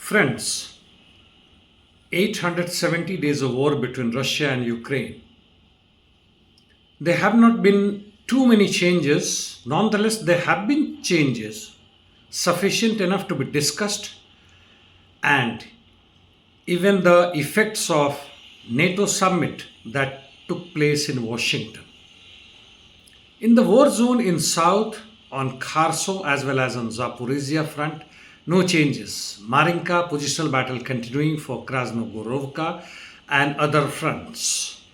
Friends, 870 days of war between Russia and Ukraine. There have not been too many changes. Nonetheless, there have been changes sufficient enough to be discussed, and even the effects of NATO summit that took place in Washington. In the war zone in south, on Kharkov as well as on Zaporizhia front, no changes. Marinka positional battle continuing for Krasnogorovka and other fronts.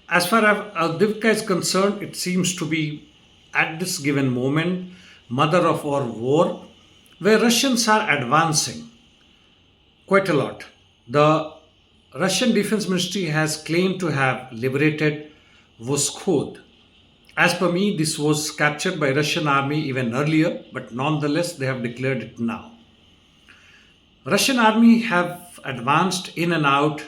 As far as Avdiivka is concerned, it seems to be at this given moment mother of our war, where Russians are advancing quite a lot. The Russian Defense Ministry has claimed to have liberated Voskhod. As per me, this was captured by Russian army even earlier, but nonetheless they have declared it now. Russian army have advanced in and out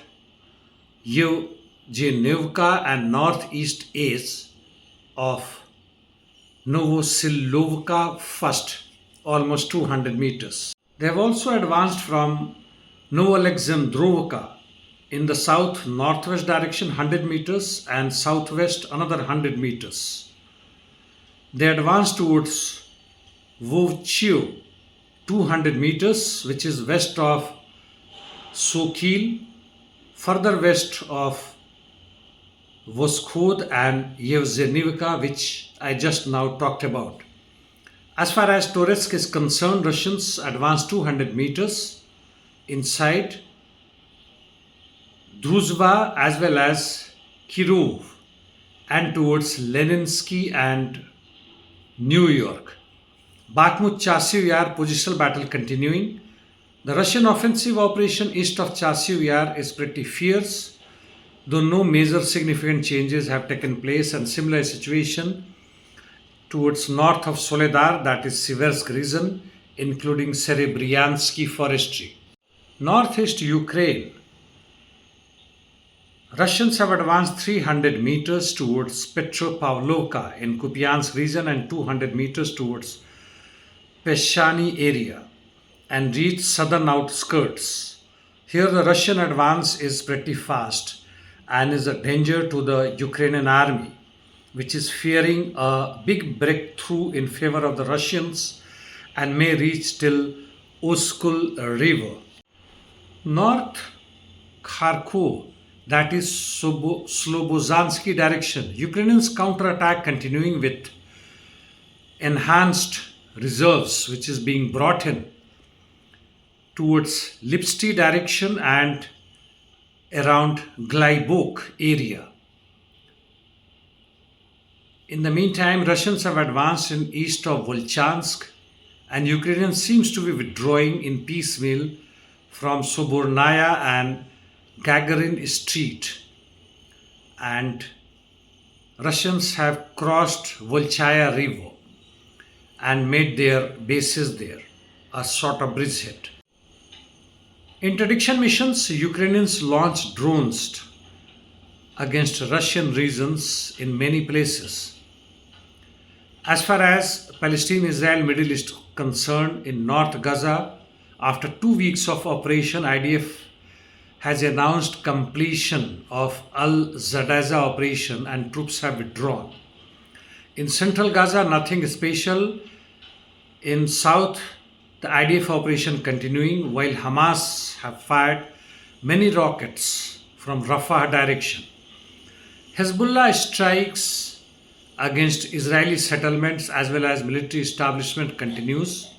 Yevgenivka and northeast edge of Novosilovka first, almost 200 meters. They have also advanced from Novoalexandrovka in the south-northwest direction 100 meters and southwest another 100 meters. They advanced towards Vovchio 200 meters, which is west of Sokil, further west of Voskhod and Yevgenivka, which I just now talked about. As far as Toretsk is concerned, Russians advanced 200 meters inside Druzhba as well as Kirov and towards Leninsky and New York. Bakhmut Chasiv Yar positional battle continuing. The Russian offensive operation east of Chasiv Yar is pretty fierce, though no major significant changes have taken place, and similar situation towards north of Soledar, that is Siversk region, including Serebryansky forestry. Northeast Ukraine, Russians have advanced 300 meters towards Petropavlovka in Kupyansk region and 200 meters towards Peshani area and reached southern outskirts. Here the Russian advance is pretty fast and is a danger to the Ukrainian army, which is fearing a big breakthrough in favor of the Russians and may reach till Oskul river. North Kharkov, that is Slobozansky direction, Ukrainians counterattack continuing with enhanced reserves which is being brought in towards Lipsty direction and around Glaibok area. In the meantime, Russians have advanced in east of Volchansk and Ukrainians seems to be withdrawing in piecemeal from Sobornaya and Gagarin Street, and Russians have crossed Volchaya river and made their bases there, a sort of bridgehead. Interdiction missions, Ukrainians launched drones against Russian regions in many places. As far as Palestine Israel Middle East concerned, in North Gaza, after 2 weeks of operation, IDF has announced completion of Al-Zadaza operation and troops have withdrawn. In central Gaza, nothing special. In south, the IDF operation continuing while Hamas have fired many rockets from Rafah direction. Hezbollah strikes against Israeli settlements as well as military establishment continues.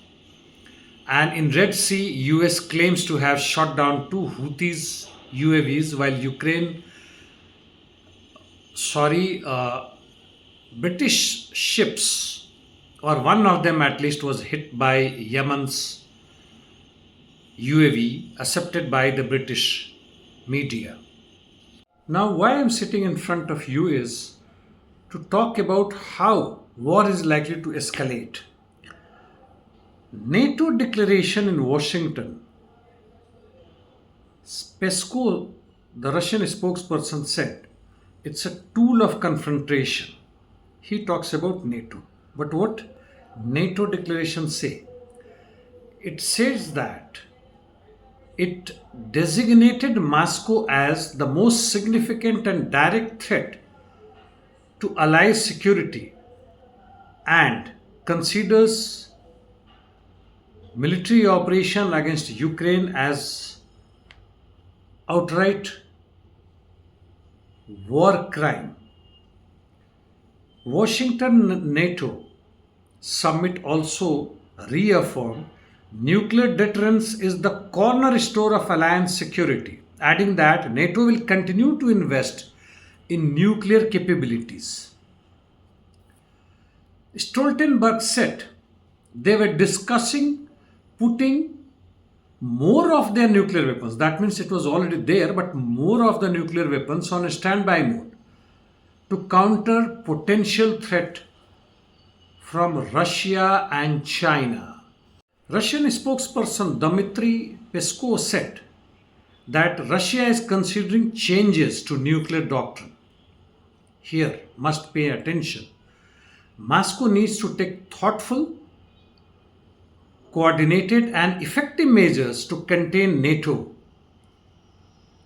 And in Red Sea, US claims to have shot down 2 Houthis UAVs while British ships, or one of them at least, was hit by Yemen's UAV accepted by the British media. Now why I'm sitting in front of you is to talk about how war is likely to escalate. NATO declaration in Washington. Peskov, the Russian spokesperson, said it's a tool of confrontation. He talks about NATO. But what NATO declaration say? It says that It designated Moscow as the most significant and direct threat to Allies' security and considers military operation against Ukraine as outright war crime. Washington NATO summit also reaffirmed nuclear deterrence is the cornerstone of alliance security, adding that NATO will continue to invest in nuclear capabilities. Stoltenberg said they were discussing putting more of their nuclear weapons, that means it was already there, but more of the nuclear weapons on a standby mode to counter potential threat from Russia and China. Russian spokesperson Dmitry Peskov said that Russia is considering changes to nuclear doctrine. Here, must pay attention. Moscow needs to take thoughtful, coordinated and effective measures to contain NATO.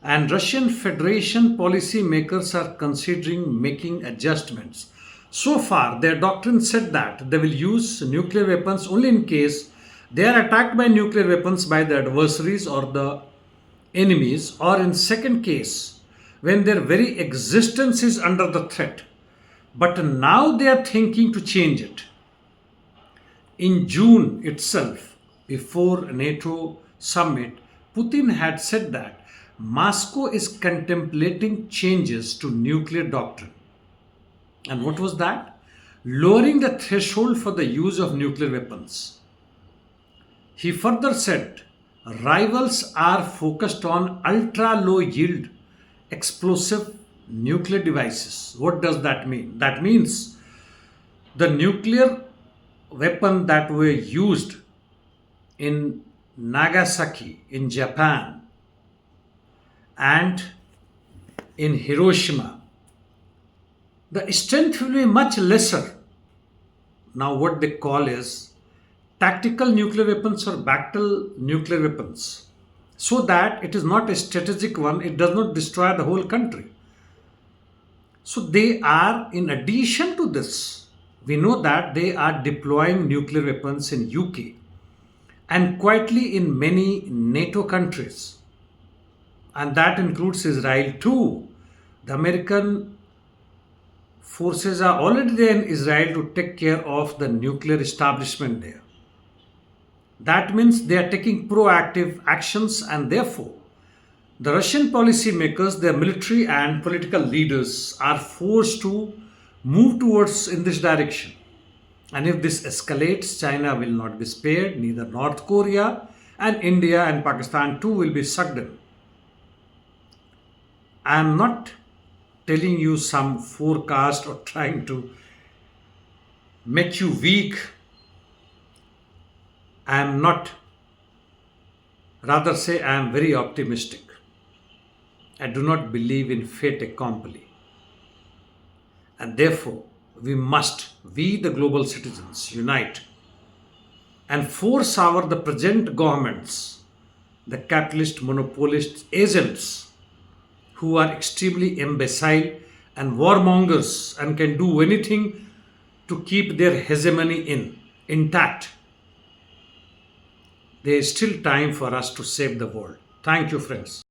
And Russian Federation policy makers are considering making adjustments. So far, their doctrine said that they will use nuclear weapons only in case they are attacked by nuclear weapons by the adversaries or the enemies, or in second case, when their very existence is under the threat. But now they are thinking to change it. In June itself, before NATO summit, Putin had said that Moscow is contemplating changes to nuclear doctrine. And what was that? Lowering the threshold for the use of nuclear weapons. He further said, rivals are focused on ultra low yield explosive nuclear devices. What does that mean? That means the nuclear weapon that were used in Nagasaki in Japan and in Hiroshima, the strength will be much lesser. Now what they call is tactical nuclear weapons or battle nuclear weapons, so that it is not a strategic one, it does not destroy the whole country. So they are, in addition to this, we know that they are deploying nuclear weapons in UK and quietly in many NATO countries. And that includes Israel too. The American forces are already there in Israel to take care of the nuclear establishment there. That means they are taking proactive actions, and therefore the Russian policymakers, their military and political leaders are forced to move towards in this direction. And if this escalates, China will not be spared, neither North Korea, and India and Pakistan too will be sucked in. I am not telling you some forecast or trying to make you weak. I am not. Rather say I am very optimistic. I do not believe in fait accompli. And therefore, we the global citizens, unite and force the present governments, the capitalist, monopolist agents who are extremely imbecile and warmongers and can do anything to keep their hegemony intact. There is still time for us to save the world. Thank you, friends.